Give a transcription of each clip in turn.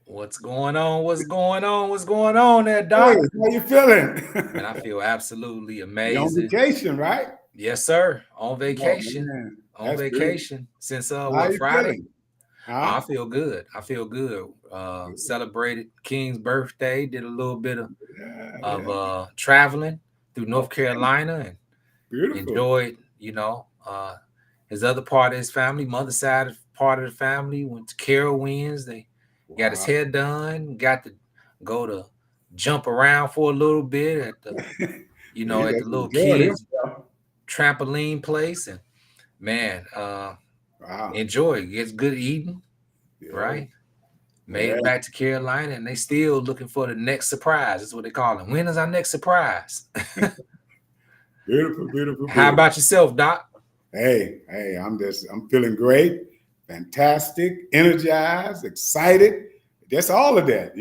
What's going on? What's going on? What's going on there, Hey, Doc? how you feeling? Man, I feel absolutely You're on amazing. vacation, right? Yes, sir. On Oh vacation. man, On that's beautiful. vacation since How you Friday? feeling? I Huh? feel good. I feel good. Celebrated King's birthday. Did a little bit Yeah, of yeah. traveling through North Okay, Carolina and beautiful. enjoyed, his other part of his family, mother side part of the family. Went to Carol Winds. They got his Wow. hair done. Got to go to jump around for a little bit at the He at the just little enjoyed kids himself. trampoline place. And man, Wow. enjoy. Gets good eating, Yeah, right? Made yeah. it back to Carolina, and they still looking for the next surprise. That's what they call it. When is our next surprise? Beautiful, beautiful, How beautiful. about yourself, Doc? Hey, I'm feeling great, fantastic, energized, excited. That's all of that,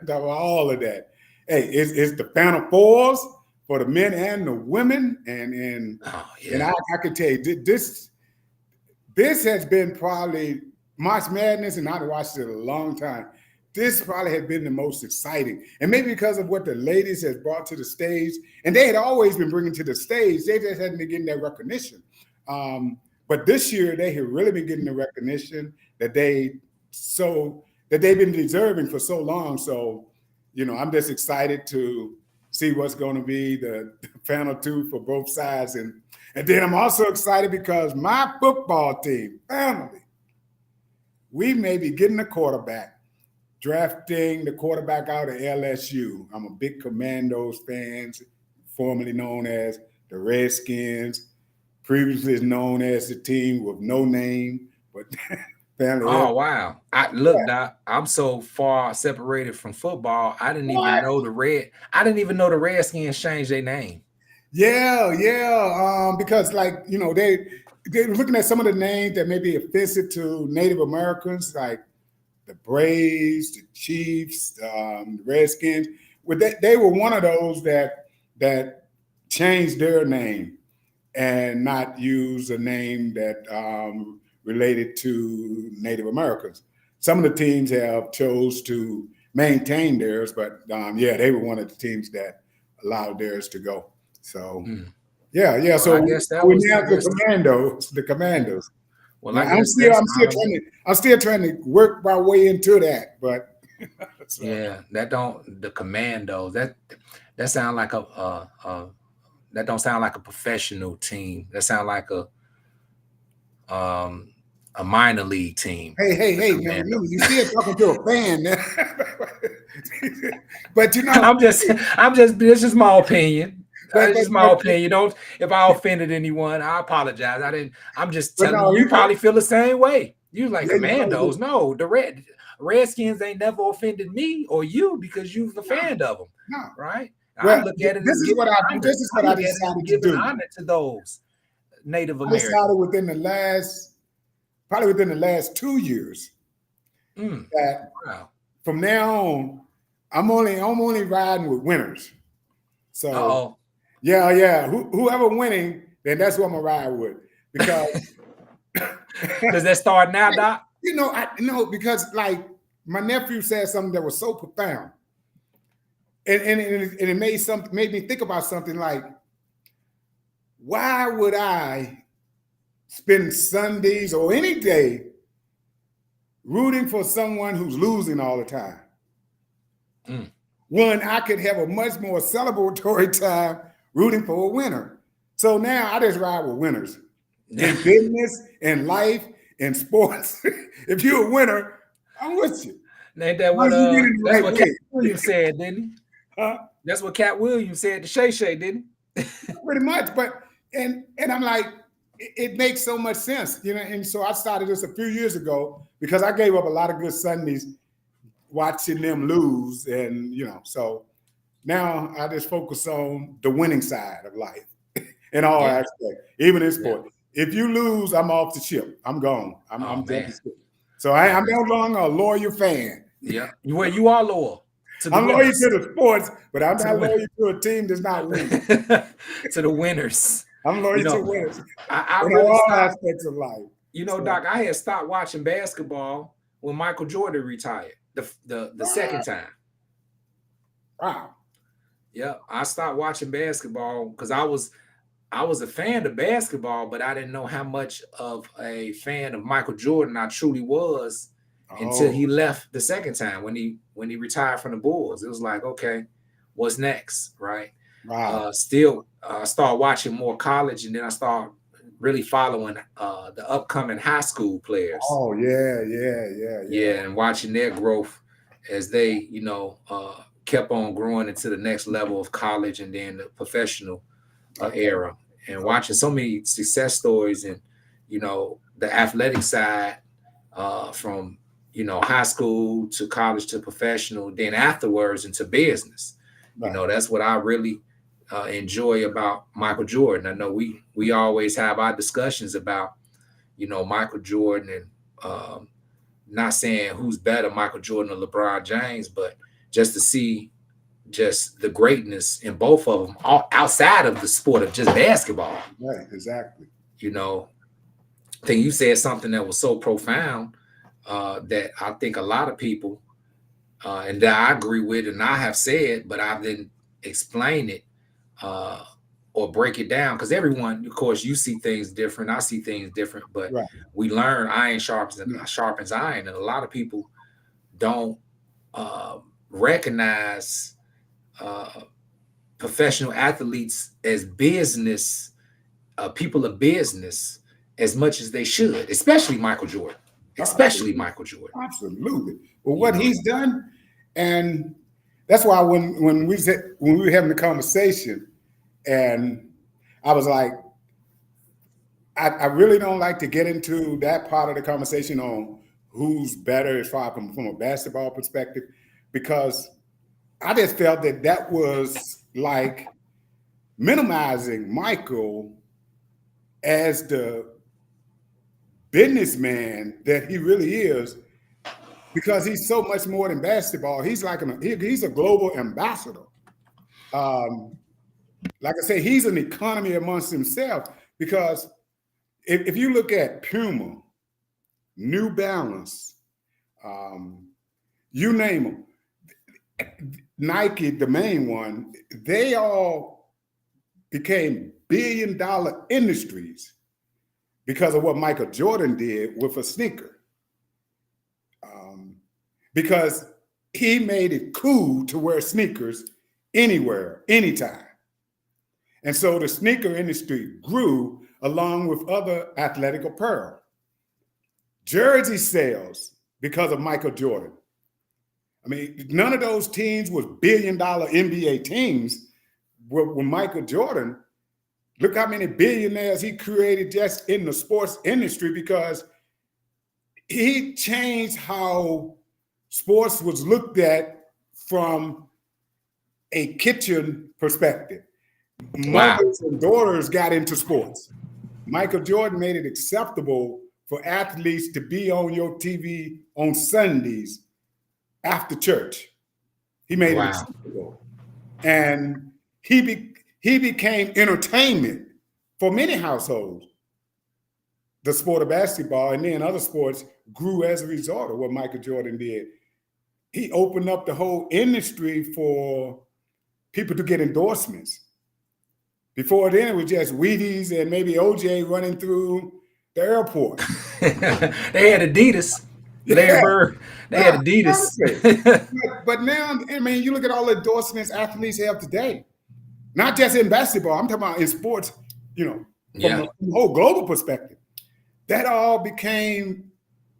all of that. Hey, it's the Final Fours for the men and the women, Oh and yeah. I can tell you this has been probably March Madness, and I've watched it a long time. This probably has been the most exciting, and maybe because of what the ladies has brought to the stage, and they had always been bringing to the stage. They just hadn't been getting that recognition. But this year, they have really been getting the recognition that they've been deserving for so long. So, I'm just excited to see what's going to be the final two for both sides, and then I'm also excited because my football team, family, we may be getting a quarterback, drafting the quarterback out of LSU. I'm a big Commandos fan, formerly known as the Redskins, previously known as the team with no name, but family. Oh wow. I look, Doc, I'm so far separated from football. I didn't even What? know I didn't even know the Redskins changed their name. Yeah, yeah. Because they're looking at some of the names that may be offensive to Native Americans, like the Braves, the Chiefs, the Redskins. They were one of those that changed their name and not use a name that related to Native Americans. Some of the teams have chose to maintain theirs, but yeah, they were one of the teams that allowed theirs to go. So Hmm. yeah, yeah. Well, I So guess that we was now I the guess Commandos, the yeah. Commandos. Well, I Now guess that's honorable. I'm still trying to work my way into that, but so Yeah, that don't the commandos. That sound like that don't sound like a professional team. That sound like um a minor league team. The hey, now commando. remember, you still talking to a fan now. But I'm just it's just my opinion. but It's but just my but opinion. Don't if I offended anyone, I apologize. I didn't. I'm just but telling you. no, You probably feel the same way. You like yeah, you probably commandos? do. No, the Redskins ain't never offended me or you because you're a No, fan of them, no. right? I Well, look at it this as is giving honor. this is I what I look at it as decided to giving do. honor to those Native I decided Americans. probably within the last 2 years, Mm, that wow. from now on, I'm only riding with winners. Uh So oh. yeah, yeah. Whoever winning, then that's who I'm gonna ride with. Because Does that start now, Doc? I because like my nephew said something that was so profound. And it made me think about something like, why would I spend Sundays or any day rooting for someone who's losing all the time? Mm. When I could have a much more celebratory time rooting for a winner. So now I just ride with winners in business, in life, in sports. If you're a winner, I'm with you. Ain't As that long what as you win in the that's right what Cat way. Williams said, didn't he? Huh? That's what Cat Williams said to Shay Shay, didn't he? Pretty much. But and I'm like, it makes so much sense, And so I started this a few years ago because I gave up a lot of good Sundays watching them lose, and so now I just focus on the winning side of life in all Yeah, aspects, even in yeah. sport. If you lose, I'm off the ship. I'm gone. I'm Oh jumping man. ship. So Oh, I'm no longer a loyal fan. yeah. You are loyal to the I'm loyal winners. to the sports, but I'm To the not winner. loyal to a team that's not winning. To the winners. I'm You loyal to know, winners I in really all stopped. aspects of life. So Doc, I had stopped watching basketball when Michael Jordan retired. the second time. Wow. Yeah, I stopped watching basketball because I was a fan of basketball, but I didn't know how much of a fan of Michael Jordan I truly was until he left the second time when he retired from the Bulls. It was like, okay, what's next, right? Wow. Still, I started watching more college, and then I started really following the upcoming high school players. Oh yeah, and watching their growth as they, kept on growing into the next level of college and then the professional era, and watching so many success stories and, the athletic side from, high school to college to professional, then afterwards into business. Right. That's what I really enjoy about Michael Jordan. I know we always have our discussions about, Michael Jordan and not saying who's better, Michael Jordan or LeBron James, but just to see just the greatness in both of them outside of the sport of just basketball. Right, exactly. I think you said something that was so profound that I think a lot of people, and that I agree with, and I have said, but I didn't explain it or break it down, because everyone, of course, you see things different, I see things different, but Right. we learn iron sharpens iron, and a lot of people don't recognize professional athletes as business people of business as much as they should, especially Michael Jordan. Michael Jordan. Absolutely. Well, what he's done, and that's why when we were having the conversation, and I was like, I really don't like to get into that part of the conversation on who's better as far from a basketball perspective, because I just felt that was like minimizing Michael as the businessman that he really is, because he's so much more than basketball. He's like he's a global ambassador. Like I say, he's an economy amongst himself, because if you look at Puma, New Balance, you name them, Nike, the main one, they all became billion-dollar industries because of what Michael Jordan did with a sneaker. Because he made it cool to wear sneakers anywhere, anytime. And so the sneaker industry grew along with other athletic apparel. Jersey sales because of Michael Jordan. I mean, none of those teams was billion-dollar NBA teams with Michael Jordan. Look how many billionaires he created just in the sports industry, because he changed how sports was looked at from a kitchen perspective. Wow. Mothers and daughters got into sports. Michael Jordan made it acceptable for athletes to be on your TV on Sundays after church. He made it acceptable. And he became entertainment for many households. The sport of basketball and then other sports grew as a result of what Michael Jordan did. He opened up the whole industry for people to get endorsements. Before then, it was just Wheaties and maybe OJ running through the airport. They had Adidas. They had Adidas. But now, I mean, you look at all the endorsements athletes have today, not just in basketball. I'm talking about in sports, from a whole global perspective. That all became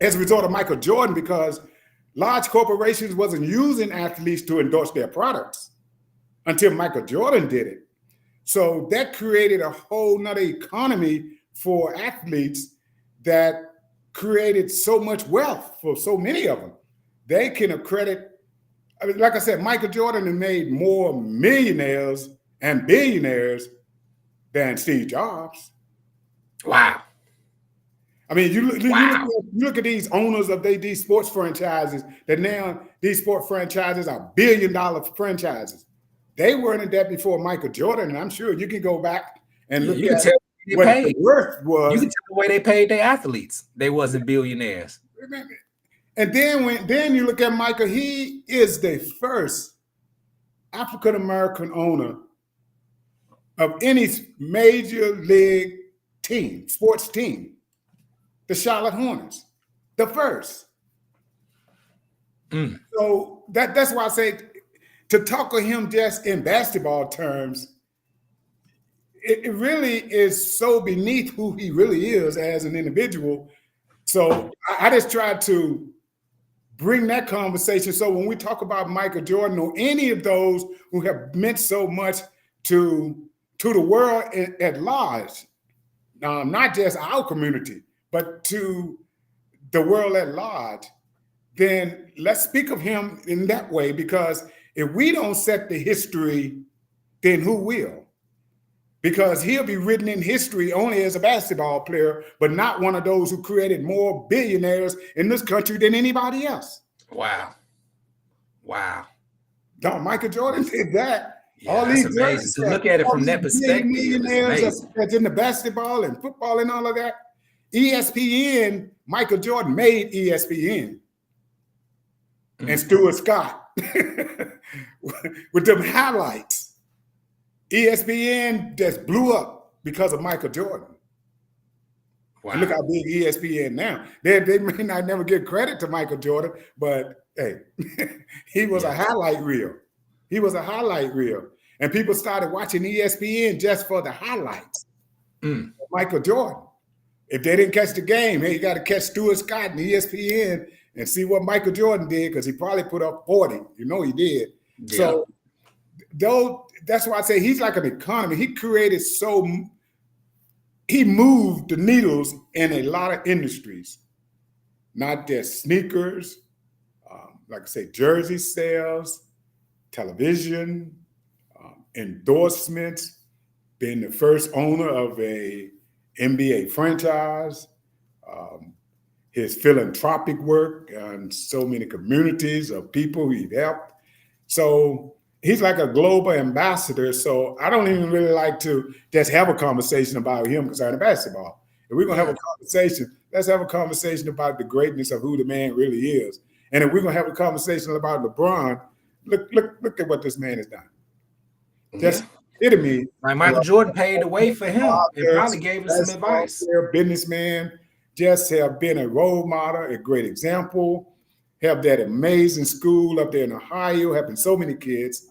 as a result of Michael Jordan, because large corporations wasn't using athletes to endorse their products until Michael Jordan did it. So that created a whole nother economy for athletes that created so much wealth for so many of them. They can accredit, I mean, like I said, Michael Jordan has made more millionaires and billionaires than Steve Jobs. Wow. I mean, you look at these owners of these sports franchises, that now these sports franchises are billion-dollar franchises. They weren't in that before Michael Jordan, and I'm sure you can go back and look at what the worth was. You can tell the way they paid their athletes. They wasn't billionaires. And then you look at Michael, he is the first African American owner of any major league team, sports team, the Charlotte Hornets, the first. So that's why I say to talk of him just in basketball terms, it really is so beneath who he really is as an individual. So I just try to bring that conversation. So when we talk about Michael Jordan or any of those who have meant so much to the world at large, not just our community, but to the world at large, then let's speak of him in that way, because if we don't set the history, then who will? Because he'll be written in history only as a basketball player, but not one of those who created more billionaires in this country than anybody else. Wow. No, Michael Jordan did that. Yeah, all that's these amazing. To look at it from that perspective, millionaires that's in the basketball and football and all of that. ESPN, Michael Jordan made ESPN. And Stuart Scott with them highlights. ESPN just blew up because of Michael Jordan. Wow. And look how big ESPN now. They may not never give credit to Michael Jordan, but hey, he was a highlight reel. He was a highlight reel. And people started watching ESPN just for the highlights of Michael Jordan. If they didn't catch the game, hey, you got to catch Stuart Scott and ESPN and see what Michael Jordan did, because he probably put up 40. You know he did. Yeah. So that's why I say he's like an economy. He moved the needles in a lot of industries, not just sneakers, like I say, jersey sales, television, endorsements, being the first owner of a NBA franchise, his philanthropic work and so many communities of people he helped. So he's like a global ambassador. So I don't even really like to just have a conversation about him concerning basketball. If we're going to have a conversation, let's have a conversation about the greatness of who the man really is. And if we're going to have a conversation about LeBron, look at what this man has done. Just epitome. Like Michael Jordan paved the way for him and probably gave him some advice. Businessman, just have been a role model, a great example, have that amazing school up there in Ohio, helping so many kids.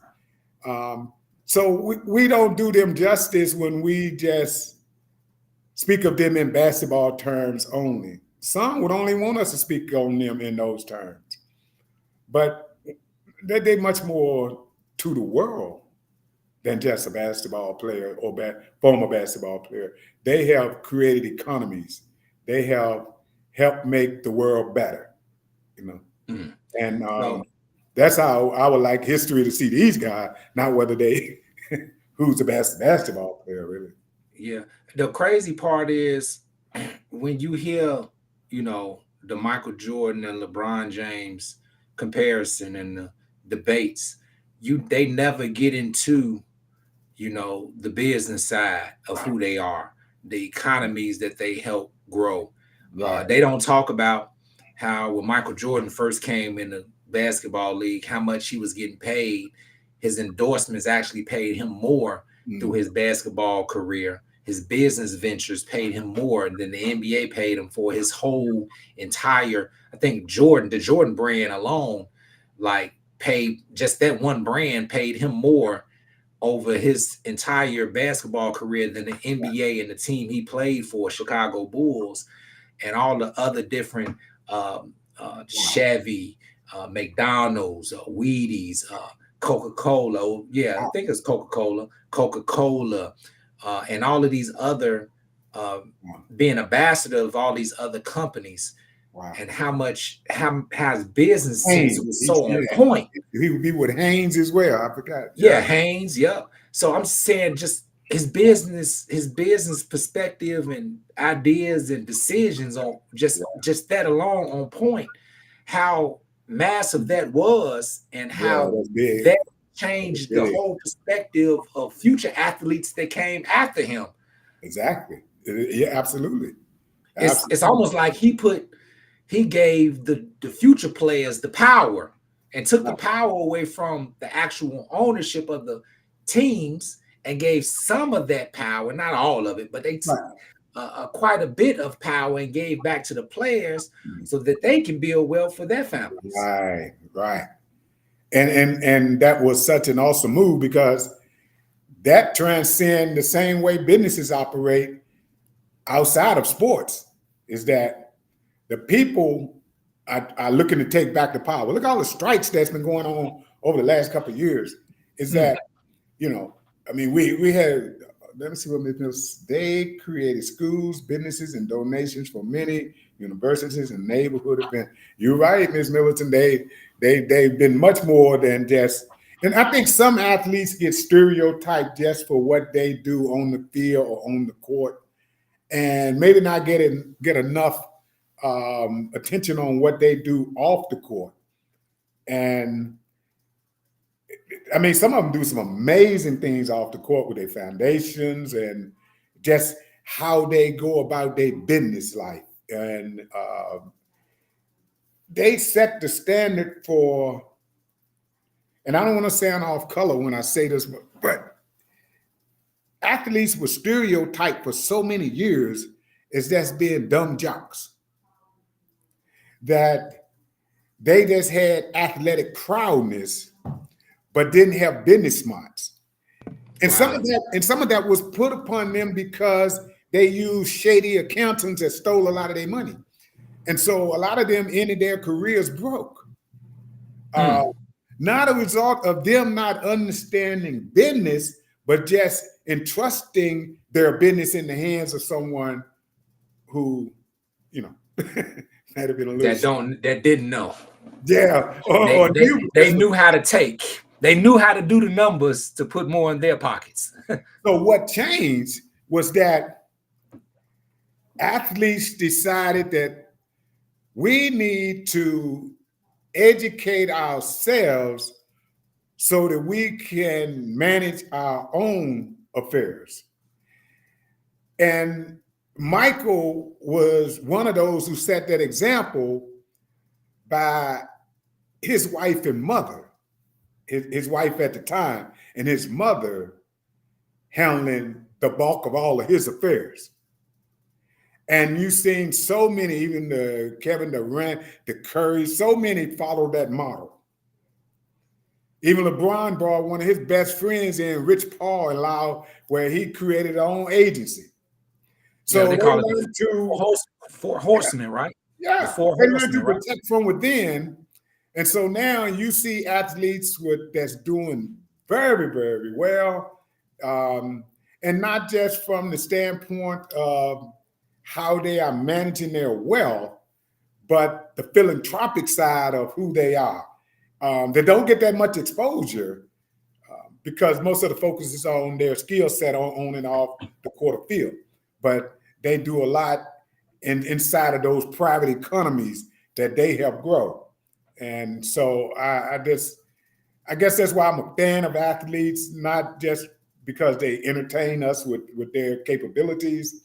So we don't do them justice when we just speak of them in basketball terms only. Some would only want us to speak on them in those terms. But they're much more to the world than just a basketball player or former basketball player. They have created economies. They have helped make the world better, you know. And that's how I would like history to see these guys, not whether they who's the best basketball player, really. Yeah. The crazy part is when you hear, you know, the Michael Jordan and LeBron James comparison and the debates, they never get into, you know, the business side of who they are, the economies that they help grow. Right. They don't talk about how when Michael Jordan first came in the basketball league, how much he was getting paid. His endorsements actually paid him more through his basketball career. His business ventures paid him more than the NBA paid him for his whole entire, I think the Jordan brand alone, like paid, just that one brand paid him more over his entire basketball career than the NBA and the team he played for, Chicago Bulls, and all the other different Chevy, McDonald's, Wheaties, Coca-Cola. Yeah, I think it's Coca-Cola, and all of these other being ambassador of all these other companies. Wow. And how his business sense was so on point. He would be with Haynes as well. I forgot. Yeah, Haynes. Yep. So I'm saying just his business perspective and ideas and decisions on just that alone on point. How massive that was, and how that changed the whole perspective of future athletes that came after him. Exactly. Yeah, absolutely. It's almost like he put he gave the future players the power and took the power away from the actual ownership of the teams and gave some of that power, not all of it, but they took quite a bit of power and gave back to the players so that they can build wealth for their families. Right. And that was such an awesome move because that transcends the same way businesses operate outside of sports, is that the people are looking to take back the power. Look at all the strikes that's been going on over the last couple of years. Is that, I mean, we had, let me see what they created schools, businesses, and donations for many universities and neighborhood events. You're right, Ms. Middleton. They've been much more than just, and I think some athletes get stereotyped just for what they do on the field or on the court, and maybe not get enough attention on what they do off the court. And I mean, some of them do some amazing things off the court with their foundations and just how they go about their business life. And they set the standard for, and I don't want to sound off color when I say this, but athletes were stereotyped for so many years as just being dumb jocks, that they just had athletic prowess, but didn't have business smarts. And some of that was put upon them because they used shady accountants that stole a lot of their money. And so a lot of them ended their careers broke. Not a result of them not understanding business, but just entrusting their business in the hands of someone who, might have been a little that didn't know. Yeah. They knew how to take. They knew how to do the numbers to put more in their pockets. So what changed was that athletes decided that we need to educate ourselves so that we can manage our own affairs. And Michael was one of those who set that example by his wife and mother, his wife at the time, and his mother handling the bulk of all of his affairs. And you've seen so many, even the Kevin Durant, the Curry, so many follow that model. Even LeBron brought one of his best friends in, Rich Paul, and Lau, where he created his own agency. So they call it four horsemen, right? Yeah, the four they horsemen, learn to right? protect from within. And so now you see athletes that's doing very, very well. And not just from the standpoint of how they are managing their wealth, but the philanthropic side of who they are. They don't get that much exposure because most of the focus is on their skill set on and off the court field. But they do a lot inside of those private economies that they help grow. And so I guess that's why I'm a fan of athletes, not just because they entertain us with their capabilities,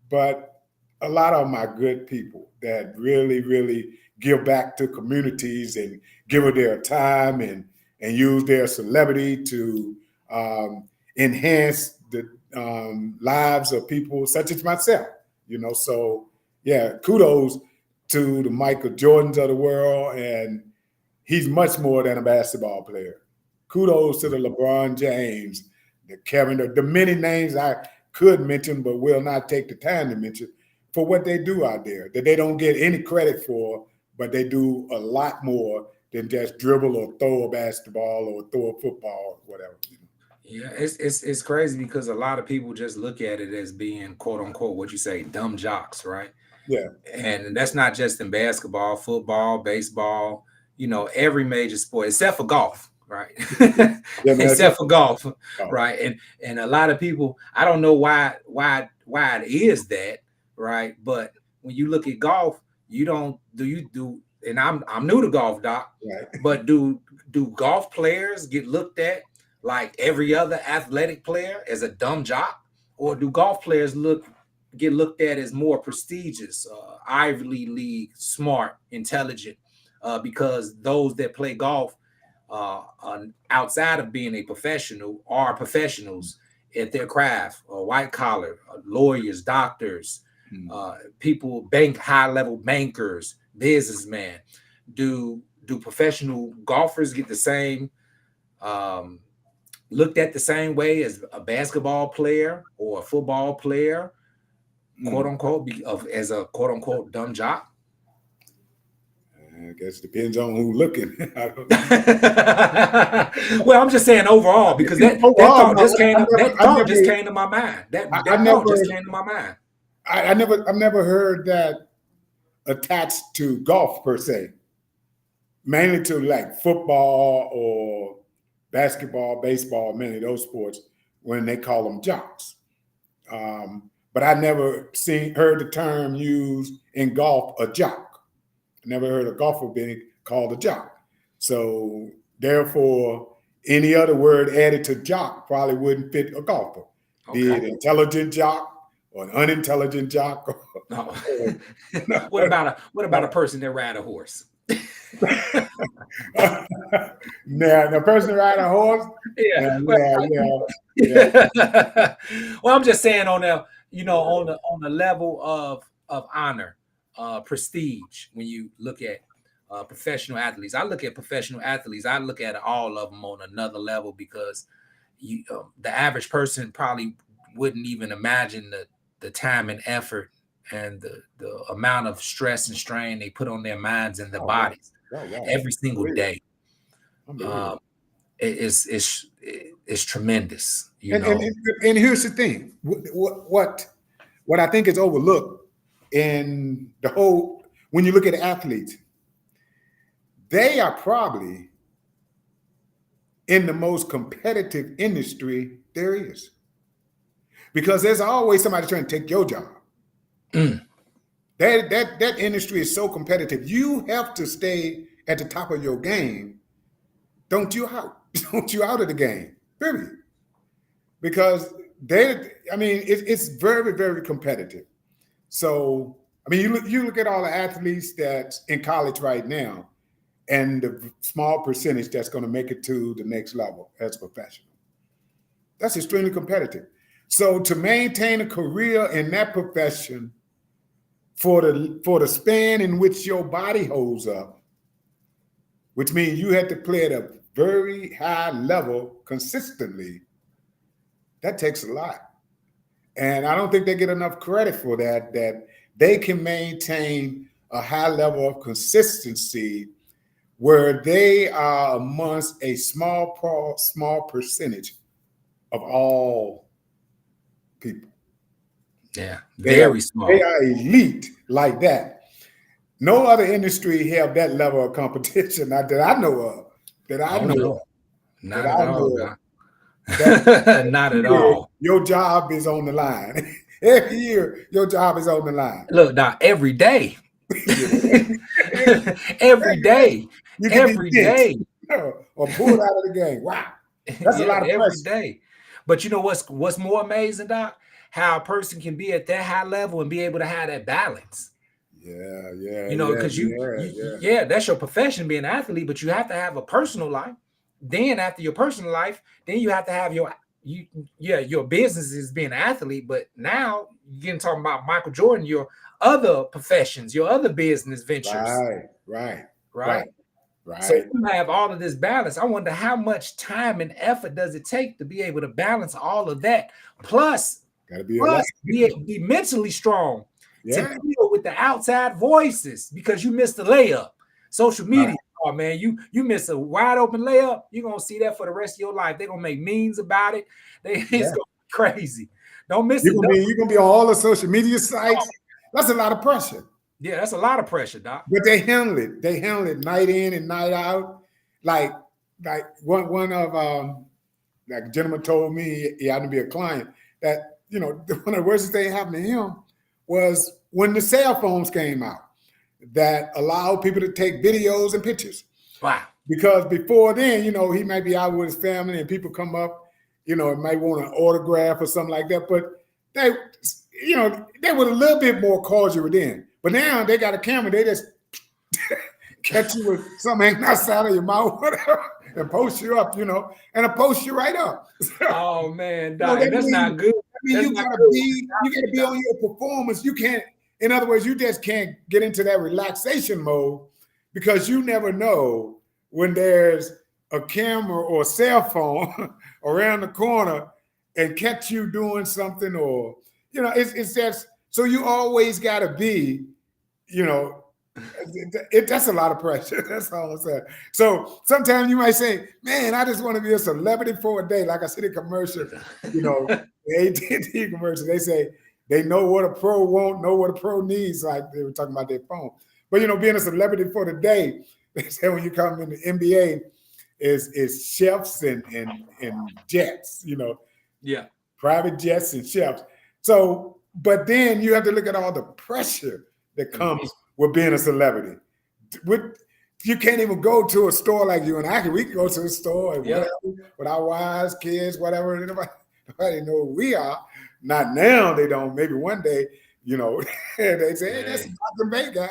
but a lot of them are good people that really, really give back to communities and give of their time and use their celebrity to enhance the lives of people such as myself, So yeah, kudos to the Michael Jordans of the world, and he's much more than a basketball player. Kudos to the LeBron James, the Kevin, the many names I could mention, but will not take the time to mention, for what they do out there that they don't get any credit for, but they do a lot more than just dribble or throw a basketball or throw a football or whatever. Yeah, it's crazy because a lot of people just look at it as being quote unquote what you say dumb jocks, right? Yeah. And that's not just in basketball, football, baseball, every major sport except for golf, right? Except for golf, right? And a lot of people, I don't know why it is that, right? But when you look at golf, and I'm new to golf, Doc, right. But do golf players get looked at like every other athletic player as a dumb jock, or do golf players look get looked at as more prestigious, Ivy League, smart, intelligent, because those that play golf outside of being a professional are professionals at their craft, white collar, lawyers, doctors, people, high level bankers, businessmen. Do professional golfers get the same looked at the same way as a basketball player or a football player, quote unquote, as a quote unquote dumb jock? I guess it depends on who's looking. Well, I'm just saying overall, because that thought just came to my mind. That thought just came to my mind. I've never heard that attached to golf per se. Mainly to like football or basketball, baseball, many of those sports, when they call them jocks. But I never heard the term used in golf, a jock. I never heard a golfer being called a jock. So therefore, any other word added to jock probably wouldn't fit a golfer. Okay. Be it intelligent jock or an unintelligent jock. What about a person that ride a horse? Now, the person that ride a horse. Yeah. Well, I'm just saying on the on the level of honor, prestige. When you look at professional athletes, I look at professional athletes. I look at all of them on another level, because the average person probably wouldn't even imagine the time and effort and the amount of stress and strain they put on their minds and their bodies every single day. It's tremendous. And here's the thing: what I think is overlooked in the whole, when you look at athletes, they are probably in the most competitive industry there is, because there's always somebody trying to take your job. That industry is so competitive. You have to stay at the top of your game. Don't you out of the game, period. Because it's very, very competitive. So, you look at all the athletes that's in college right now, and the small percentage that's going to make it to the next level as a professional. That's extremely competitive. So to maintain a career in that profession for the span in which your body holds up, which means you have to play at a very high level consistently, that takes a lot. And I don't think they get enough credit for that they can maintain a high level of consistency where they are amongst a small percentage of all people. Yeah, very small. They are elite like that. No other industry have that level of competition that I know of. Not at all. Not at all. Your job is on the line. Every year, your job is on the line. Look, now every day. Every day. Every day. Or pulled out of the game. Wow. That's a lot of pressure. Every day. But you know what's more amazing, Doc? How a person can be at that high level and be able to have that balance. Yeah. Because that's your profession, being an athlete, but you have to have a personal life. Then after your personal life, then you have to have your business is being an athlete. But now you're getting talking about Michael Jordan, your other professions, your other business ventures. Right. So you have all of this balance. I wonder how much time and effort does it take to be able to balance all of that. Plus be mentally strong to deal with the outside voices, because you missed the layup. Social media, oh man, you miss a wide open layup, you're gonna see that for the rest of your life. They're gonna make memes about it. It's gonna be crazy. Don't miss it. You're gonna be on all the social media sites. That's a lot of pressure. Yeah, that's a lot of pressure, Doc. But they handle it. They handle it night in and night out. Like one of a gentleman told me, he happened to be a client, that one of the worst things that happened to him was when the cell phones came out that allowed people to take videos and pictures. Wow. Because before then, he might be out with his family and people come up, and might want an autograph or something like that. But you know, they were a little bit more cordial then. But now they got a camera, they just catch you with something hanging outside of your mouth, whatever, and post you up, you know, and post you right up. Oh man, No, Doc, that that's mean- not good. I mean, That's you not gotta good. be on your performance. You can't, in other words, you just can't get into that relaxation mode because you never know when there's a camera or a cell phone around the corner and catch you doing something, or you know, it's just so you always gotta be, you know. That's a lot of pressure. That's all I'm saying. So sometimes you might say, "Man, I just want to be a celebrity for a day." Like I see the commercial, you know, the AT&T commercial. They say they know what a pro wants, know what a pro needs. Like they were talking about their phone. But you know, being a celebrity for the day, they say when you come in the NBA, is chefs and jets. You know, Yeah. private jets and chefs. So, but then you have to look at all the pressure that comes with being a celebrity. You can't even go to a store like you and I can. We can go to a store and whatever, with our wives, kids, whatever. Nobody know who we are. Not now, they don't. Maybe one day, you know, they say, "Hey, that's a Dr. Bay guy."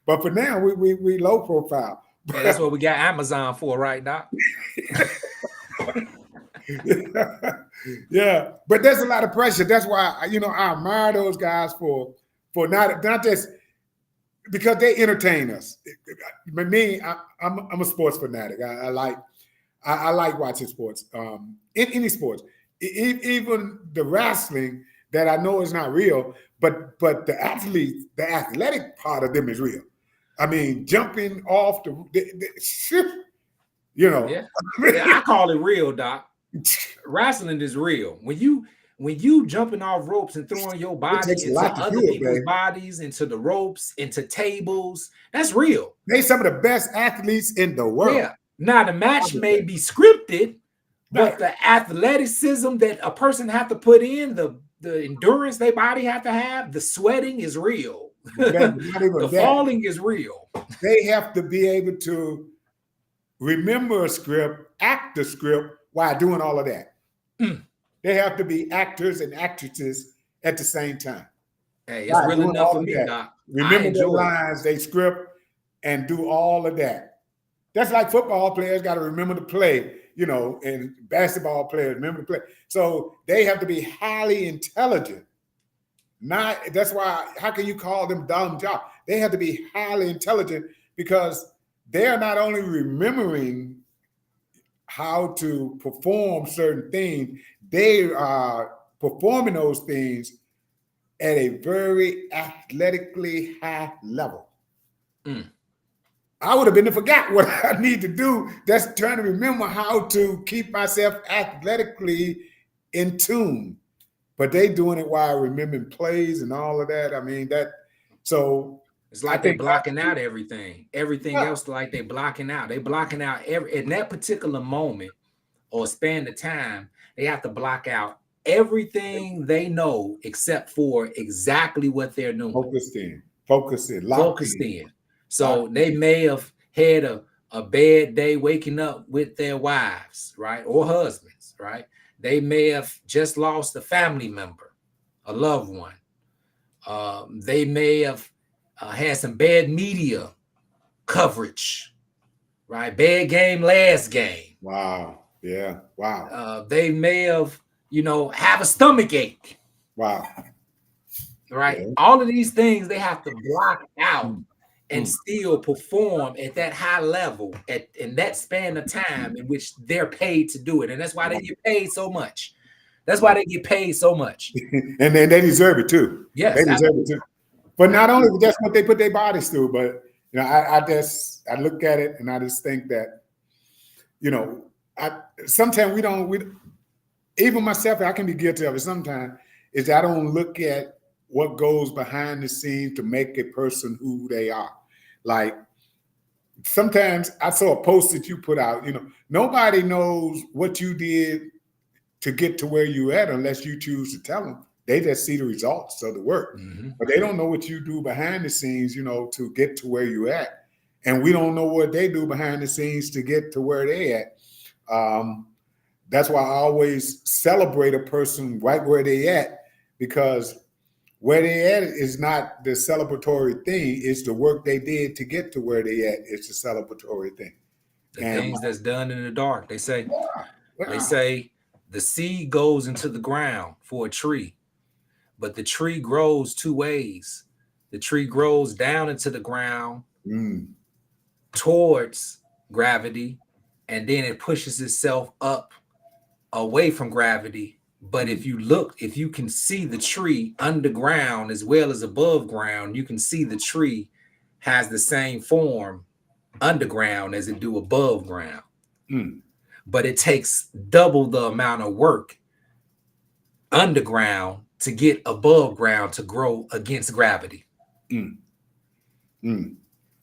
But for now, we low profile. Yeah, that's what we got Amazon for, right, Doc? Yeah, but there's a lot of pressure. That's why, you know, I admire those guys for not just because they entertain us. But me, I'm a sports fanatic. I like watching sports. In any sports, even the wrestling that I know is not real, but the athletic part of them is real. I mean, jumping off the you know. Yeah. I call it real, Doc. Wrestling is real. When you jumping off ropes and throwing your body takes a into lot to other do it, people's babe. bodies, into the ropes, into tables, that's real. They some of the best athletes in the world. Yeah. Now the match may be scripted, but the athleticism that a person have to put in, the endurance their body have to have, the sweating is real. The falling is real. They have to be able to remember a script, act the script while doing all of that. They have to be actors and actresses at the same time. Hey, it's real enough for me, Doc. Remember their lines, they script, and do all of that. That's like football players got to remember to play, you know, and basketball players remember to play. So they have to be highly intelligent. That's why, how can you call them dumb job? They have to be highly intelligent because they are not only remembering how to perform certain things, they are performing those things at a very athletically high level. I would have been to forgot what I need to do. That's trying to remember how to keep myself athletically in tune. But they doing it while remembering plays and all of that. I mean, so it's like they're blocking out everything. Everything else, like they're blocking out. They're blocking out in that particular moment or span of time, they have to block out everything they know except for exactly what they're doing. Focused in. So they may have had a bad day waking up with their wives, right? Or husbands, right? They may have just lost a family member, a loved one. They may have had some bad media coverage, right? Bad game, last game. Wow. Yeah. Wow. They may have, have a stomach ache. Wow. Right. Yeah. All of these things they have to block out and still perform at that high level in that span of time in which they're paid to do it. And that's why they get paid so much. That's why they get paid so much. And then they deserve it too. Yes, they deserve it too. But not only that's what they put their bodies through, but I look at it and I just think that, sometimes even myself, I can be guilty of it sometimes, is that I don't look at what goes behind the scenes to make a person who they are. Like sometimes I saw a post that you put out, nobody knows what you did to get to where you at unless you choose to tell them. They just see the results of the work, but they don't know what you do behind the scenes, to get to where you at. And we don't know what they do behind the scenes to get to where they at. That's why I always celebrate a person right where they at, because where they at is not the celebratory thing. It's the work they did to get to where they at. It's the celebratory thing. The And things that's done in the dark. They say wow. the seed goes into the ground for a tree, but the tree grows two ways. The tree grows down into the ground Mm, towards gravity, and then it pushes itself up away from gravity. But if you look, if you can see the tree underground as well as above ground, you can see the tree has the same form underground as it do above ground. mm, But it takes double the amount of work underground to get above ground to grow against gravity. mm, mm.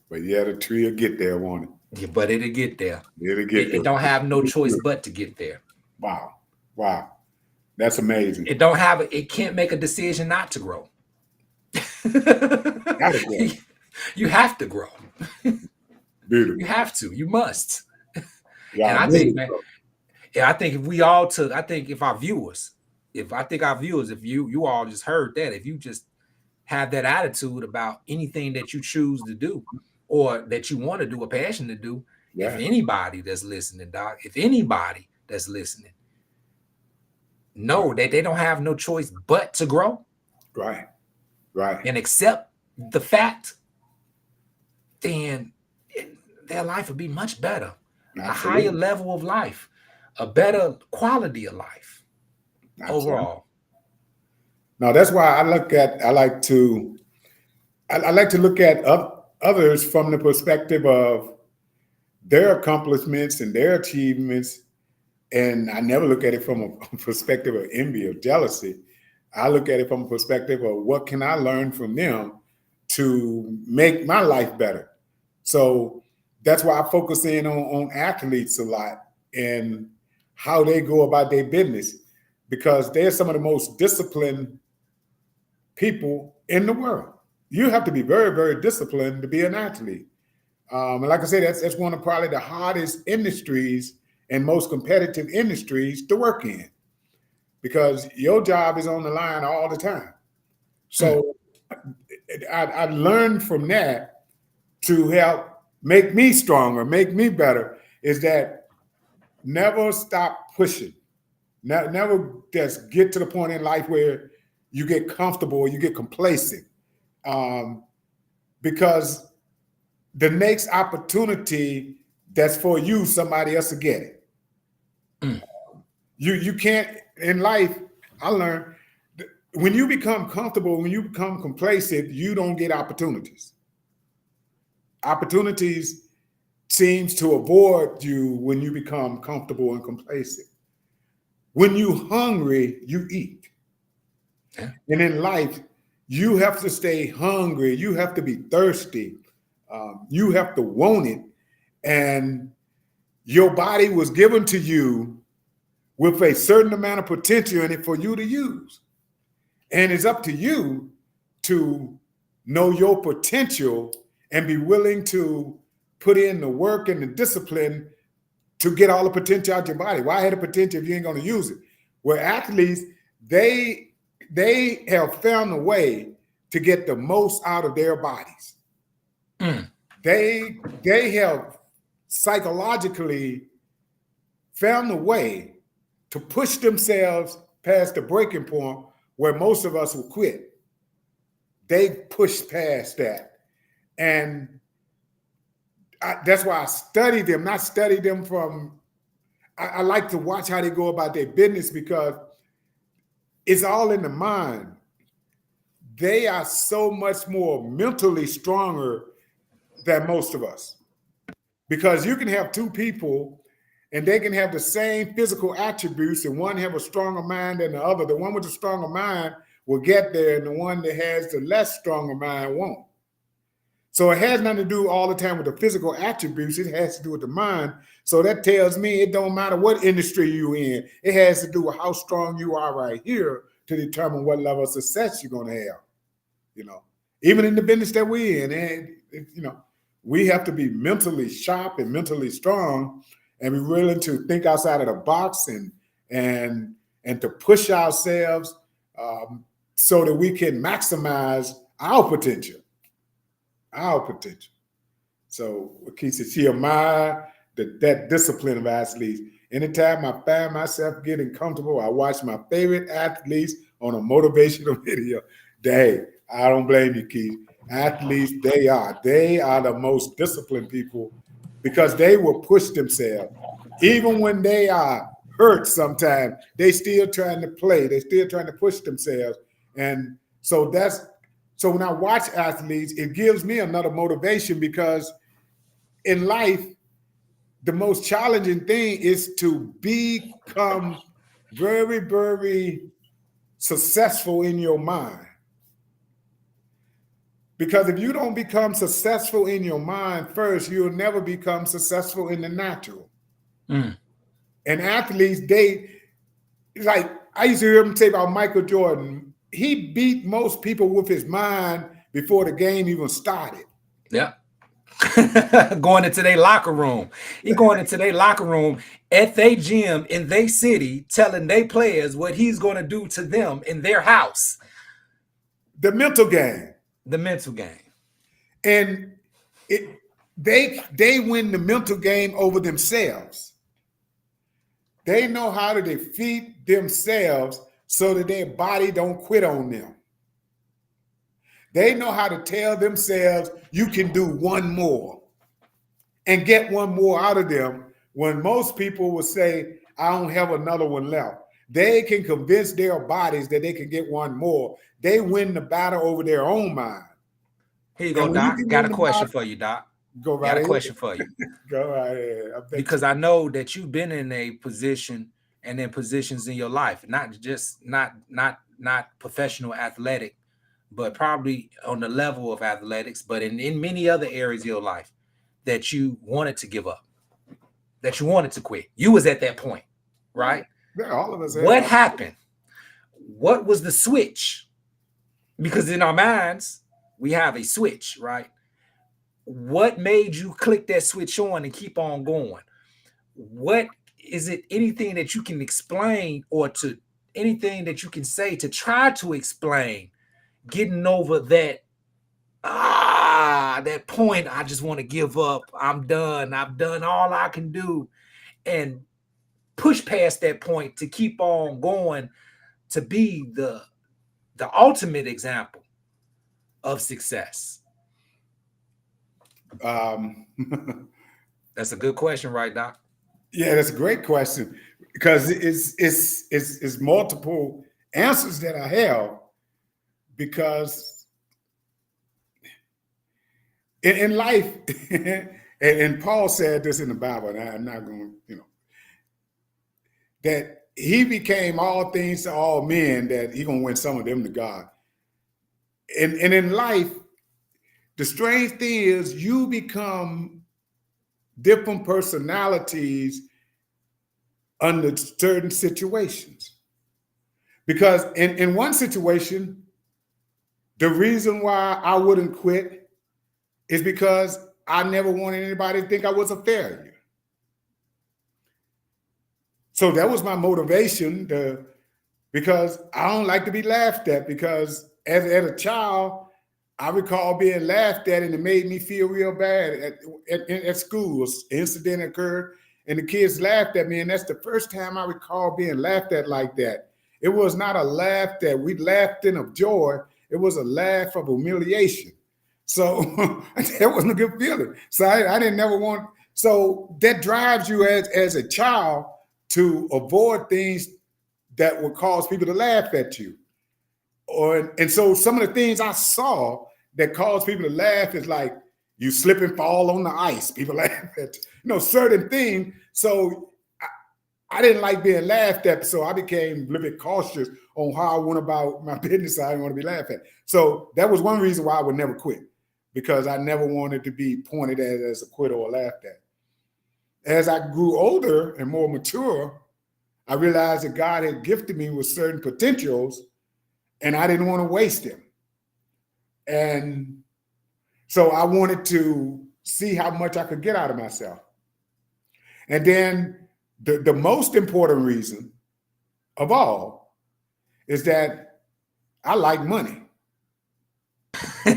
But yeah, the tree will get there, won't it? Yeah, but it'll get there. It'll get It there. don't have no choice but to get there. Wow. Wow. That's amazing. It can't make a decision not to grow. Gotta grow. You have to grow. Beautiful. You have to. You must. Yeah, And I think, man, yeah, I think if we all took, I think if our viewers, if you all just heard that, if you just have that attitude about anything that you choose to do or that you want to do, a passion to do, if anybody that's listening, Doc, if anybody that's listening, know that they don't have no choice but to grow. Right. Right. And accept the fact, then their life would be much better. Absolutely. A higher level of life, a better quality of life. Absolutely. Overall. Now that's why I like to look at others from the perspective of their accomplishments and their achievements. And I never look at it from a perspective of envy or jealousy. I look at it from a perspective of what can I learn from them to make my life better. So that's why I focus in on athletes a lot and how they go about their business, because they're some of the most disciplined people in the world. You have to be very, very disciplined to be an athlete. And like I said, that's one of probably the hardest industries and most competitive industries to work in, because your job is on the line all the time. So I learned from that to help make me stronger, make me better, is that never stop pushing. Never just get to the point in life where you get comfortable or you get complacent, because the next opportunity that's for you, somebody else will get it. You can't, in life, I learned, when you become comfortable, when you become complacent, you don't get opportunities. Opportunities seems to avoid you when you become comfortable and complacent. When you're hungry, you eat. Yeah. And in life, you have to stay hungry. You have to be thirsty. You have to want it. And your body was given to you with a certain amount of potential in it for you to use. And it's up to you to know your potential and be willing to put in the work and the discipline to get all the potential out your body. Why have the potential if you ain't going to use it? Where athletes, they have found a way to get the most out of their bodies. They have psychologically found a way to push themselves past the breaking point where most of us will quit. They push past that. And that's why I study them, not study them from, I like to watch how they go about their business, because it's all in the mind. They are so much more mentally stronger than most of us, because you can have two people and they can have the same physical attributes, and one have a stronger mind than the other. The one with the stronger mind will get there, and the one that has the less stronger mind won't. So it has nothing to do all the time with the physical attributes. It has to do with the mind. So that tells me it don't matter what industry you're in. It has to do with how strong you are right here to determine what level of success you're going to have. You know, even in the business that we're in, and you know, we have to be mentally sharp and mentally strong, and be willing to think outside of the box and to push ourselves so that we can maximize our potential. Our potential. So Keisha, she admired that discipline of athletes. Anytime I find myself getting comfortable, I watch my favorite athletes on a motivational video. Hey, I don't blame you, Keith. Athletes, they are the most disciplined people because they will push themselves. Even when they are hurt sometimes, they still trying to play. They still trying to push themselves. And so when I watch athletes, it gives me another motivation because in life, the most challenging thing is to become very, very successful in your mind. Because if you don't become successful in your mind first, you'll never become successful in the natural. And athletes, like I used to hear him say about Michael Jordan, he beat most people with his mind before the game even started. Yeah. Going into their locker room. He going into their locker room at their gym in their city, telling their players what he's going to do to them in their house. The mental game. The mental game. And they win the mental game over themselves. They know how to defeat themselves so that their body don't quit on them. They know how to tell themselves, you can do one more and get one more out of them when most people will say, I don't have another one left. They can convince their bodies that they can get one more. They win the battle over their own mind. Here you go, Doc. Got a question for you, Doc. Go right Got a ahead. question for you. Go right ahead. Because I know that you've been in a position and in positions in your life, not professional athletic, but probably on the level of athletics, but in many other areas of your life that you wanted to give up, that you wanted to quit. You was at that point, right? Yeah, all of us. What happened? What was the switch? Because in our minds, we have a switch, right? What made you click that switch on and keep on going? What is it? Anything that you can explain or to anything that you can say to try to explain getting over that point? I just want to give up. I'm done. I've done all I can do, and push past that point to keep on going to be the ultimate example of success. That's a good question, right, Doc? Yeah, that's a great question because it's multiple answers that I have. Because in life, and Paul said this in the Bible, and I'm not going to, that he became all things to all men, that he going to win some of them to God. And in life, the strange thing is you become different personalities under certain situations. Because in one situation, the reason why I wouldn't quit is because I never wanted anybody to think I was a failure. So that was my motivation, because I don't like to be laughed at, because as a child, I recall being laughed at and it made me feel real bad at school. An incident occurred and the kids laughed at me, and that's the first time I recall being laughed at like that. It was not a laugh that we laughed in of joy. It was a laugh of humiliation. So that wasn't a good feeling. So I didn't never want. So that drives you as a child to avoid things that would cause people to laugh at you. And so some of the things I saw that caused people to laugh is like you slip and fall on the ice. People laugh at certain things. So I didn't like being laughed at, so I became a little bit cautious on how I went about my business. I didn't want to be laughed at. So that was one reason why I would never quit, because I never wanted to be pointed at as a quitter or laughed at. As I grew older and more mature, I realized that God had gifted me with certain potentials, and I didn't want to waste them. And so I wanted to see how much I could get out of myself. And then the most important reason of all is that I like money. I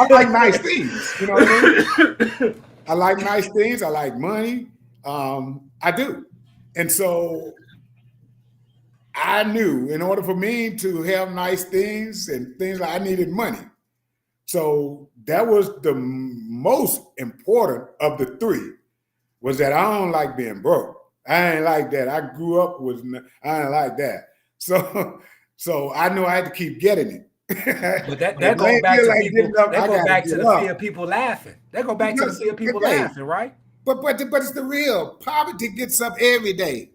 like nice things. You know what I mean? I like nice things. I like money. I do. And so I knew in order for me to have nice things and things like I needed money. So that was the most important of the three was that I don't like being broke. I ain't like that. I grew up with I ain't like that. So so I knew I had to keep getting it. But that goes back to people. That go back to the fear of people laughing. That go back to the fear of people laughing, right? But it's the real. Poverty gets up every day.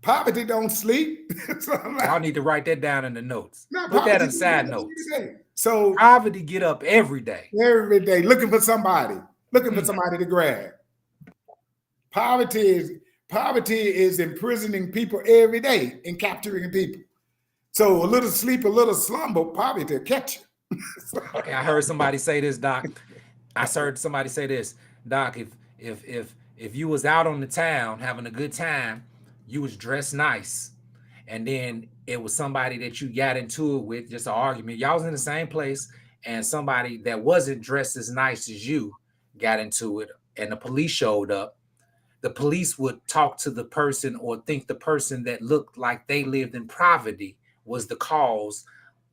Poverty don't sleep. So I'll need to write that down in the notes. No, put that in side notes. So poverty get up every day. Every day, looking for somebody to grab. Poverty is imprisoning people every day and capturing people. So a little sleep, a little slumber, poverty will catch you. Okay, I heard somebody say this, Doc. I heard somebody say this, Doc. If you was out on the town having a good time, you was dressed nice, and then it was somebody that you got into it with, just an argument. Y'all was in the same place, and somebody that wasn't dressed as nice as you got into it, and the police showed up. The police would talk to the person or think the person that looked like they lived in poverty was the cause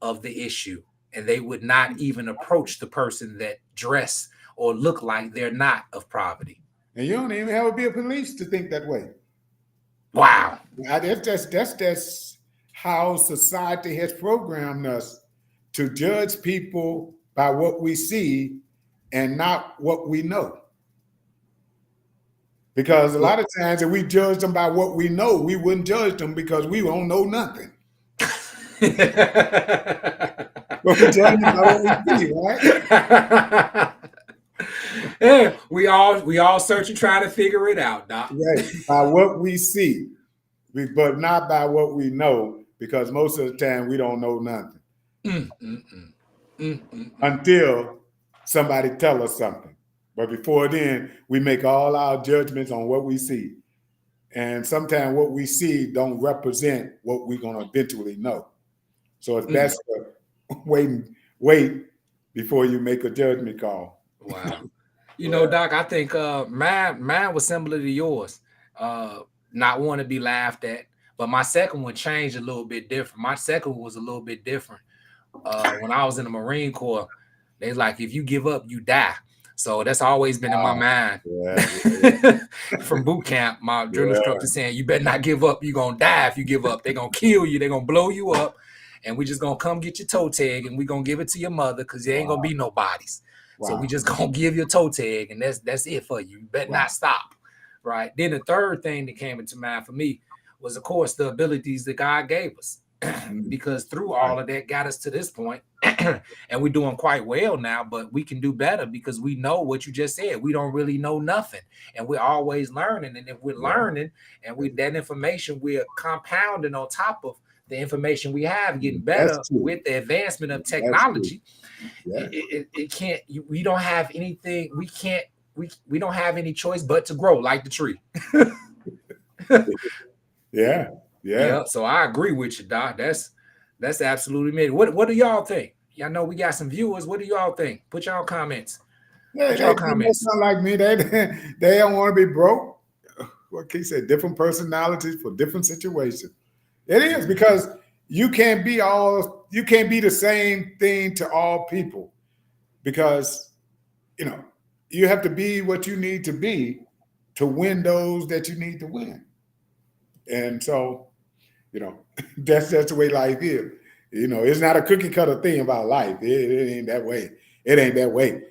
of the issue. And they would not even approach the person that dressed or looked like they're not of poverty. And you don't even have to be a police to think that way. Wow. That's how society has programmed us to judge people by what we see and not what we know. Because a lot of times if we judge them by what we know, we wouldn't judge them because we don't know nothing. But we judge them by what we see, right? Yeah, we all searching, trying to figure it out, Doc. Right, by what we see, but not by what we know, because most of the time we don't know nothing until somebody tell us something. But before then, we make all our judgments on what we see. And sometimes what we see don't represent what we're going to eventually know. So it's best to wait before you make a judgment call. Wow. You know, Doc, I think mine was similar to yours. Not want to be laughed at. But my second one changed a little bit different. My second one was a little bit different. When I was in the Marine Corps, they was like, if you give up, you die. So that's always been in my mind. Yeah. From boot camp, my drill instructor saying, you better not give up. You're going to die if you give up. They're going to kill you. They're going to blow you up. And we just going to come get your toe tag and we're going to give it to your mother because there ain't going to be no bodies. So we just going to give you a toe tag and that's it for you. You better not stop. Right. Then the third thing that came into mind for me was, of course, the abilities that God gave us. Because through all of that got us to this point. And we're doing quite well now, but we can do better because we know what you just said. We don't really know nothing. And we're always learning. And if we're learning and that information, we're compounding on top of the information we have, getting better with the advancement of technology. It can't, we don't have anything, we don't have any choice but to grow like the tree. Yeah. So I agree with you, Doc. That's absolutely me. What do y'all think? Y'all know we got some viewers. What do y'all think? Put y'all comments. Y'all comments. Not like me. They don't want to be broke. What Keith said, different personalities for different situations. It is because you can't be the same thing to all people because you have to be what you need to be to win those that you need to win. And so, that's the way life is. It's not a cookie cutter thing about life. It ain't that way. It ain't that way.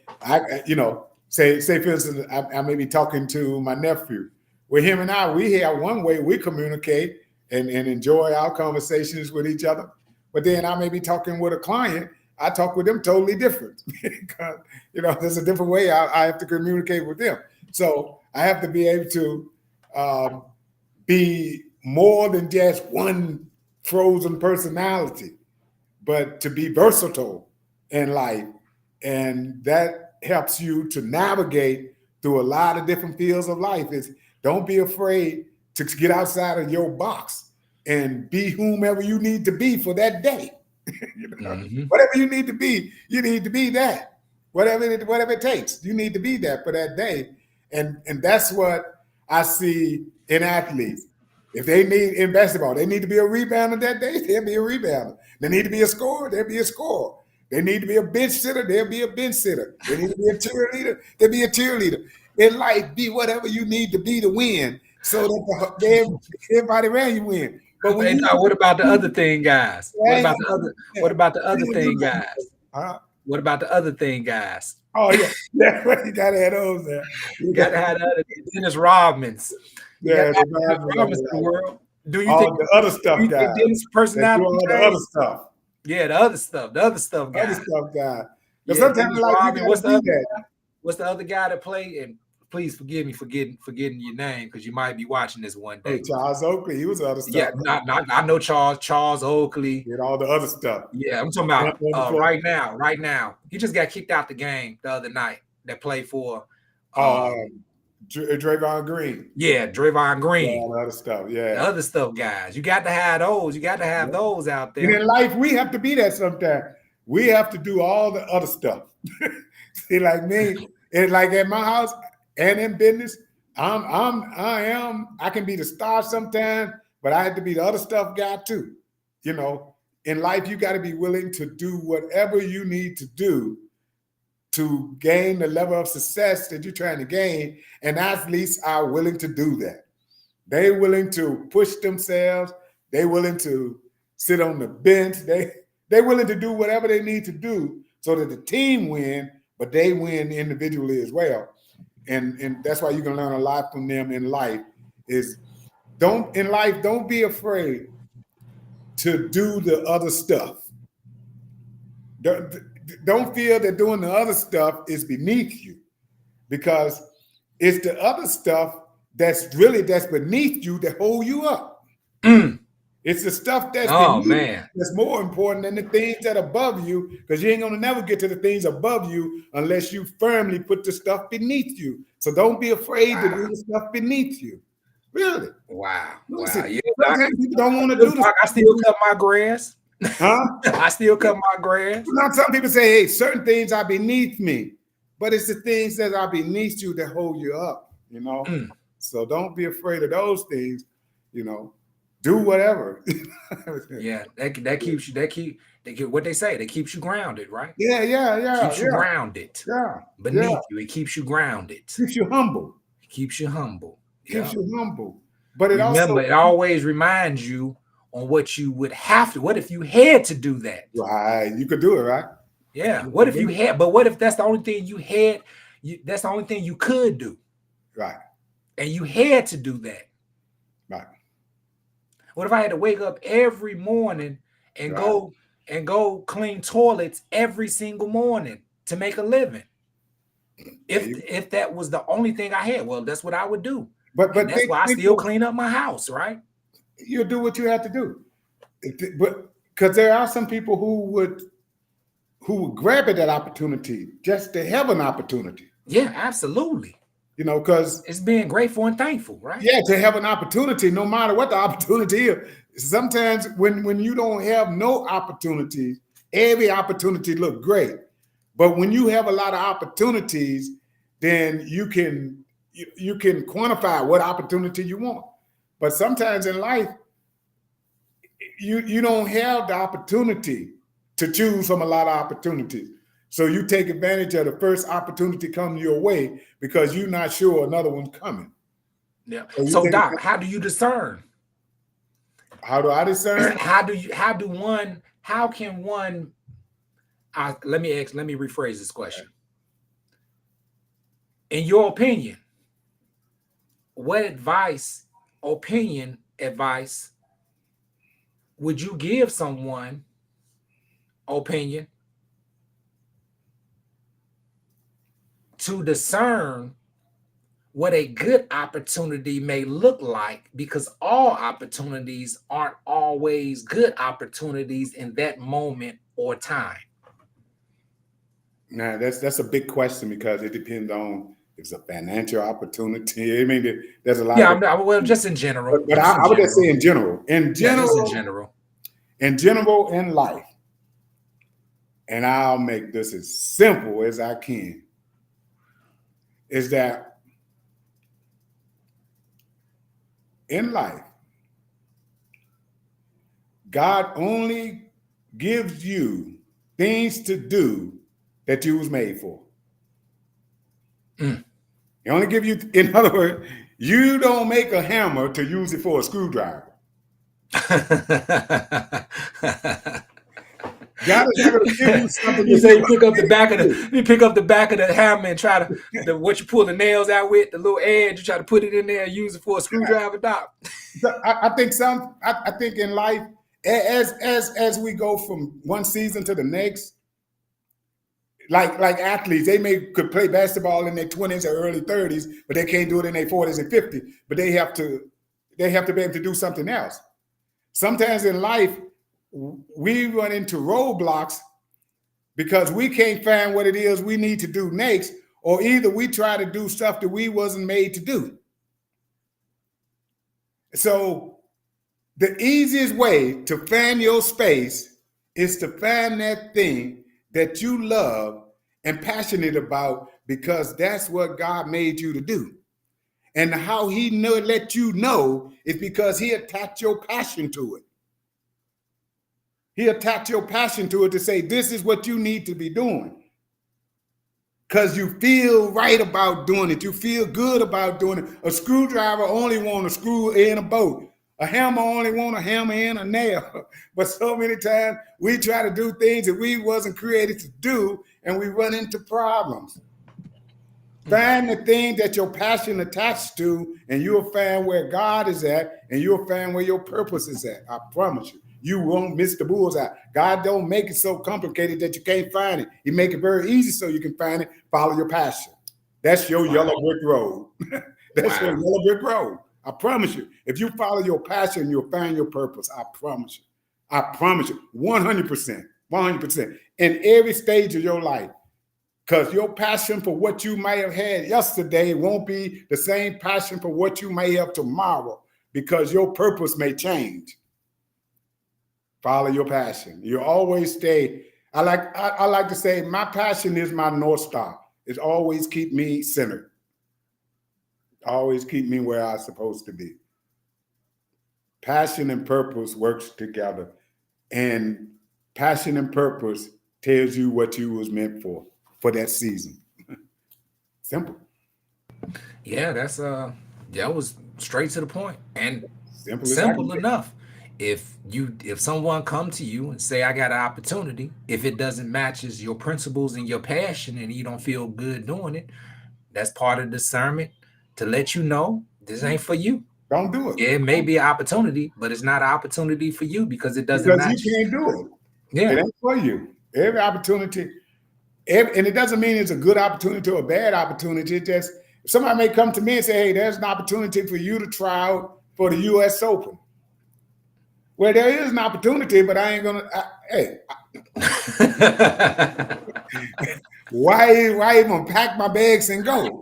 Say for instance, I may be talking to my nephew. With him and I, we have one way we communicate and enjoy our conversations with each other. But then I may be talking with a client. I talk with them totally different. Because, there's a different way I have to communicate with them. So I have to be able to be more than just one frozen personality, but to be versatile in life. And that helps you to navigate through a lot of different fields of life. Don't be afraid to get outside of your box and be whomever you need to be for that day. You know? Whatever you need to be that. Whatever it takes, you need to be that for that day. And that's what I see in athletes. If they need in basketball, they need to be a rebounder that day, they'll be a rebounder. They need to be a scorer, they'll be a scorer. They need to be a bench sitter, they'll be a bench sitter. They need to be a cheerleader, they'll be a cheerleader. In life, be whatever you need to be to win, so that everybody around you win. But what about the other thing, guys? What about the other thing, guys? What about the other thing, guys? Oh yeah, you gotta have those there. You gotta have the other Dennis Rodmans. Yeah, the world. Do you all think the other stuff, guys? Dennis' personality, all the other stuff. Yeah, the other stuff, guys. Other stuff, guys. Yeah, sometimes like what's the other guy that played? And please forgive me for forgetting your name, because you might be watching this one day. Hey, Charles Oakley, he was other stuff. Yeah, I know Charles Oakley. Did all the other stuff. Yeah, I'm talking about right now. He just got kicked out the game the other night that played for Draymond Green. Yeah, Draymond Green. All the other stuff, yeah. The other stuff, guys. You got to have those. You got to have those out there. And in life, we have to be that sometimes. We have to do all the other stuff. See, like me, and like at my house and in business, I can be the star sometimes, but I have to be the other stuff guy too. You know, in life, you got to be willing to do whatever you need to do to gain the level of success that you're trying to gain. And athletes are willing to do that. They're willing to push themselves. They're willing to sit on the bench. They're willing to do whatever they need to do so that the team win, but they win individually as well. And that's why you can learn a lot from them in life. Don't be afraid to do the other stuff. Don't feel that doing the other stuff is beneath you, because it's the other stuff that's beneath you that hold you up. It's the stuff that's that's more important than the things that are above you, because you ain't gonna never get to the things above you unless you firmly put the stuff beneath you. So don't be afraid to do the stuff beneath you. Really? Wow. Yeah, sometimes people don't want to do this. I still cut my grass. Huh? I still cut my grass. Now, some people say, hey, certain things are beneath me, but it's the things that are beneath you that hold you up, you know? So don't be afraid of those things, you know, do whatever. Yeah, that keeps you, what they say, that keeps you grounded, right? Yeah. Keeps you grounded. Yeah. Beneath you, it keeps you grounded. Keeps you humble. Keeps you humble. Keeps you humble. But it always reminds you on what you would have to. What if you had to do that? Right. You could do it, right? Yeah. What if you had, but what if that's the only thing you had? That's the only thing you could do. Right. And you had to do that. Right. What if I had to wake up every morning and go clean toilets every single morning to make a living? If that was the only thing I had, well, that's what I would do. But that's why I still clean up my house, right? You'll do what you have to do. But because there are some people who would grab at that opportunity just to have an opportunity. Yeah, absolutely. You know, because it's being grateful and thankful, right? Yeah, to have an opportunity, no matter what the opportunity is. Sometimes when you don't have no opportunities, every opportunity look great. But when you have a lot of opportunities, then you can quantify what opportunity you want. But sometimes in life, you don't have the opportunity to choose from a lot of opportunities. So you take advantage of the first opportunity coming your way because you're not sure another one's coming. Yeah. So Doc, how do you discern? How do I discern? Let me rephrase this question. In your opinion, what advice would you give someone to discern what a good opportunity may look like? Because all opportunities aren't always good opportunities in that moment or time. Now, that's a big question because it depends on It's a financial opportunity. I mean, there's a lot Yeah, of, well, just in general. but Just in I would just general. say in general, Yeah, just in general. in life, and I'll make this as simple as I can, is that in life, God only gives you things to do that you was made for. Mm. He only give you, in other words, you don't make a hammer to use it for a screwdriver. God is not going to give you something. You say you pick up the back of the hammer and try to what you pull the nails out with, the little edge, you try to put it in there and use it for a screwdriver, Doc. I think in life, as we go from one season to the next, like athletes, could play basketball in their 20s or early 30s, but they can't do it in their 40s and 50s. But they have to be able to do something else. Sometimes in life, we run into roadblocks because we can't find what it is we need to do next, or either we try to do stuff that we wasn't made to do. So the easiest way to find your space is to find that thing that you love and passionate about, because that's what God made you to do. And how he let you know is because he attached your passion to it. He attached your passion to it to say, this is what you need to be doing. Because you feel right about doing it. You feel good about doing it. A screwdriver only want to screw in a bolt. A hammer only want to hammer in a nail. But so many times we try to do things that we wasn't created to do, and we run into problems. Find the thing that your passion attached to, and you'll find where God is at, and you'll find where your purpose is at. I promise you. You won't miss the bullseye. God don't make it so complicated that you can't find it. He make it very easy so you can find it. Follow your passion. That's your yellow brick road. That's your yellow brick road. I promise you. If you follow your passion, you'll find your purpose. I promise you. I promise you. 100%. 100%. In every stage of your life. Because your passion for what you may have had yesterday won't be the same passion for what you may have tomorrow, because your purpose may change. Follow your passion. You always stay. I like to say my passion is my North Star. It always keep me centered. Always keep me where I'm supposed to be. Passion and purpose works together. And passion and purpose tells you what you was meant for that season. Simple. Yeah, that was straight to the point and simple enough. If someone come to you and say, I got an opportunity, if it doesn't matches your principles and your passion and you don't feel good doing it, that's part of discernment to let you know this ain't for you. Don't do it. Yeah, it may be an opportunity, but it's not an opportunity for you because it doesn't match. Because you can't do it. Yeah. It ain't for you. Every opportunity, and it doesn't mean it's a good opportunity or a bad opportunity. It's just somebody may come to me and say, hey, there's an opportunity for you to try out for the U.S. Open. Well, there is an opportunity, but I ain't gonna. Why even pack my bags and go?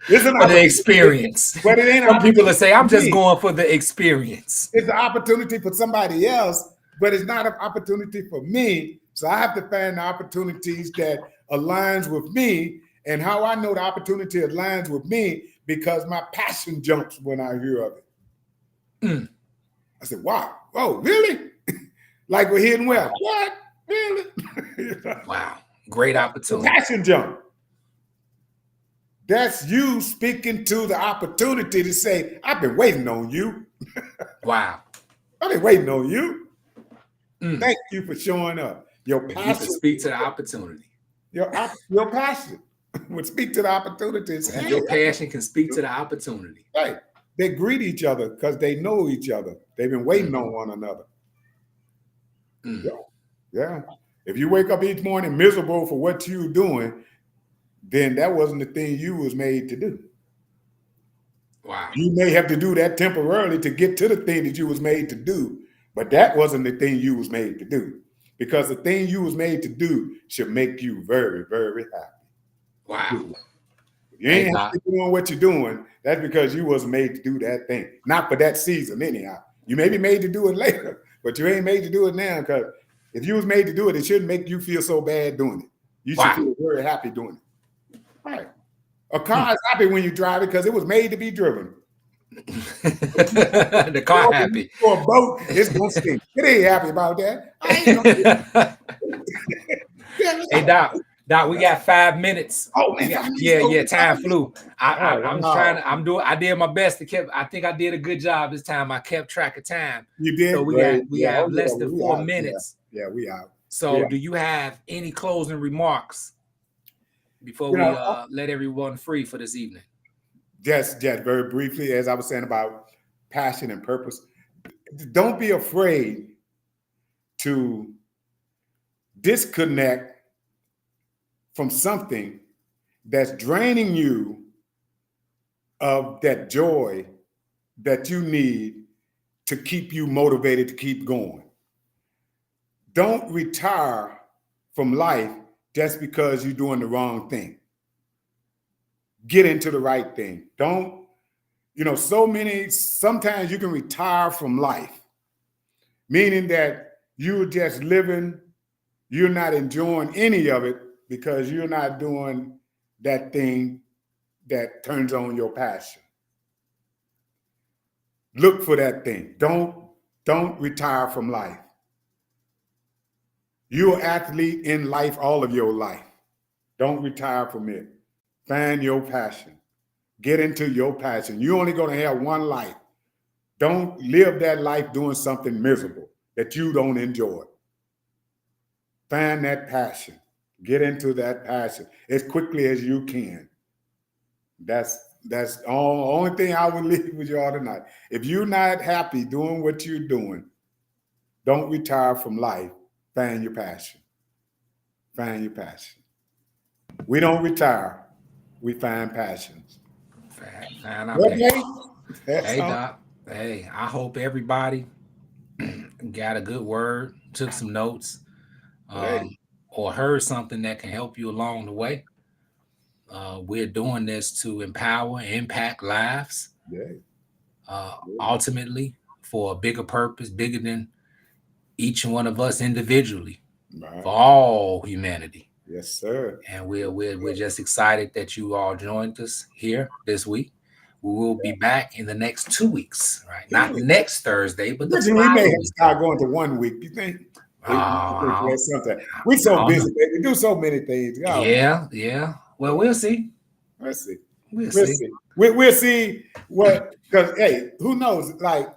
It's for the experience. But it ain't. Some people will say, "I'm just going for the experience." It's an opportunity for somebody else, but it's not an opportunity for me. So I have to find the opportunities that aligns with me. And how I know the opportunity aligns with me, because my passion jumps when I hear of it. Mm. I said, wow, oh, really? Like we're Hidden Well. What? Really? Wow. Great opportunity. Passion jump. That's you speaking to the opportunity to say, I've been waiting on you. Wow. I've been waiting on you. Thank you for showing up. Your passion. You can speak to the opportunity. Your passion would speak to the opportunities. Hey, your passion can speak to the opportunity. Right. They greet each other because they know each other. They've been waiting on one another. Yeah. If you wake up each morning miserable for what you're doing, then that wasn't the thing you was made to do. Wow. You may have to do that temporarily to get to the thing that you was made to do, but that wasn't the thing you was made to do, because the thing you was made to do should make you very, very happy. Wow. You ain't happy doing what you're doing. That's because you was made to do that thing. Not for that season, anyhow. You may be made to do it later, but you ain't made to do it now. Because if you was made to do it, it shouldn't make you feel so bad doing it. You should feel very happy doing it. Right. A car is happy when you drive it because it was made to be driven. The car happy. For a boat, it's gonna stink. It ain't happy about that. Hey, Doc, we got 5 minutes. Oh man, time flew. I did my best to keep. I think I did a good job this time. I kept track of time. You did. So we have less than 4 minutes. Yeah, we out. So do you have any closing remarks before we let everyone free for this evening? Just very briefly, as I was saying about passion and purpose, don't be afraid to disconnect from something that's draining you of that joy that you need to keep you motivated to keep going. Don't retire from life just because you're doing the wrong thing. Get into the right thing. Don't, sometimes you can retire from life, meaning that you're just living, you're not enjoying any of it because you're not doing that thing that turns on your passion. Look for that thing. Don't retire from life. You're an athlete in life all of your life. Don't retire from it. Find your passion. Get into your passion. You're only going to have one life. Don't live that life doing something miserable that you don't enjoy. Find that passion. Get into that passion as quickly as you can. That's the only thing I would leave with y'all tonight. If you're not happy doing what you're doing, don't retire from life. Find your passion. Find your passion. We don't retire. We find passions. Hey, Doc. Hey, I hope everybody got a good word, took some notes, or heard something that can help you along the way. We're doing this to empower, impact lives, ultimately for a bigger purpose, bigger than each one of us individually, for all humanity. Yes, sir. And we're just excited that you all joined us here this week. We will be back in the next 2 weeks, right? Not next Thursday, but the we may have to start going to 1 week. You think? We're so busy, baby. We do so many things. Yeah. Well, we'll see. Let's see. We'll see. We'll see what, because hey, who knows? Like,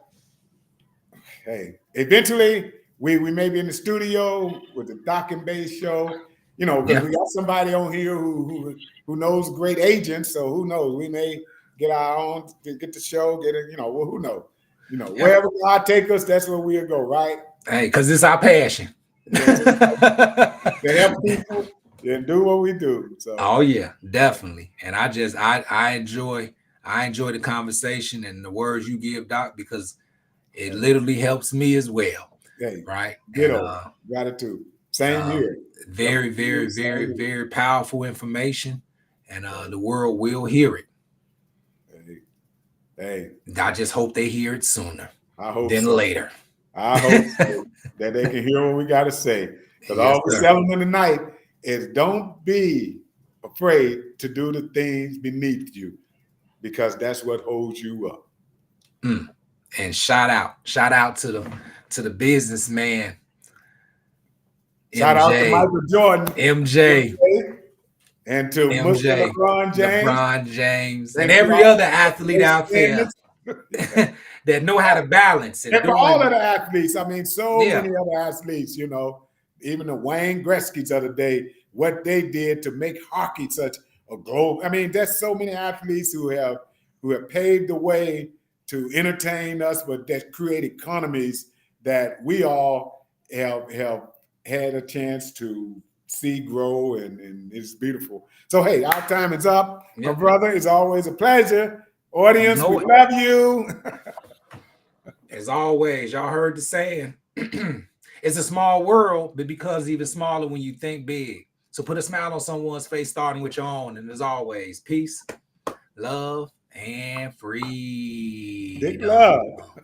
hey, eventually we may be in the studio with the Doc and Base show. Because we got somebody on here who knows great agents. So who knows? We may get our own, get the show, get it. Well, who knows? Wherever God take us, that's where we'll go, right? Hey, because it's our passion. To help people and do what we do. So. Oh yeah, definitely. And I enjoy the conversation and the words you give, Doc, because it literally helps me as well. Hey, right. Gratitude. Same here. Very, very, very, very powerful information, and the world will hear it. Hey, I just hope they hear it sooner than so. later. I hope so, that they can hear what we got to say. Because all we're telling them tonight is don't be afraid to do the things beneath you, because that's what holds you up. And shout out to the businessman. Shout out to Michael Jordan, MJ, and to Mr. LeBron James, and every other athlete out there that know how to balance it. And for all of the athletes, I mean, many other athletes, even the Wayne Gretzky's of the day, what they did to make hockey such a globe. I mean, there's so many athletes who have paved the way to entertain us, but that create economies that we all have had a chance to see grow, and it's beautiful. So, hey, our time is up. My brother, it's always a pleasure. Audience, we love you. As always, y'all heard the saying, it's a small world, but because even smaller when you think big. So put a smile on someone's face, starting with your own. And as always, peace, love, and freedom. Big love.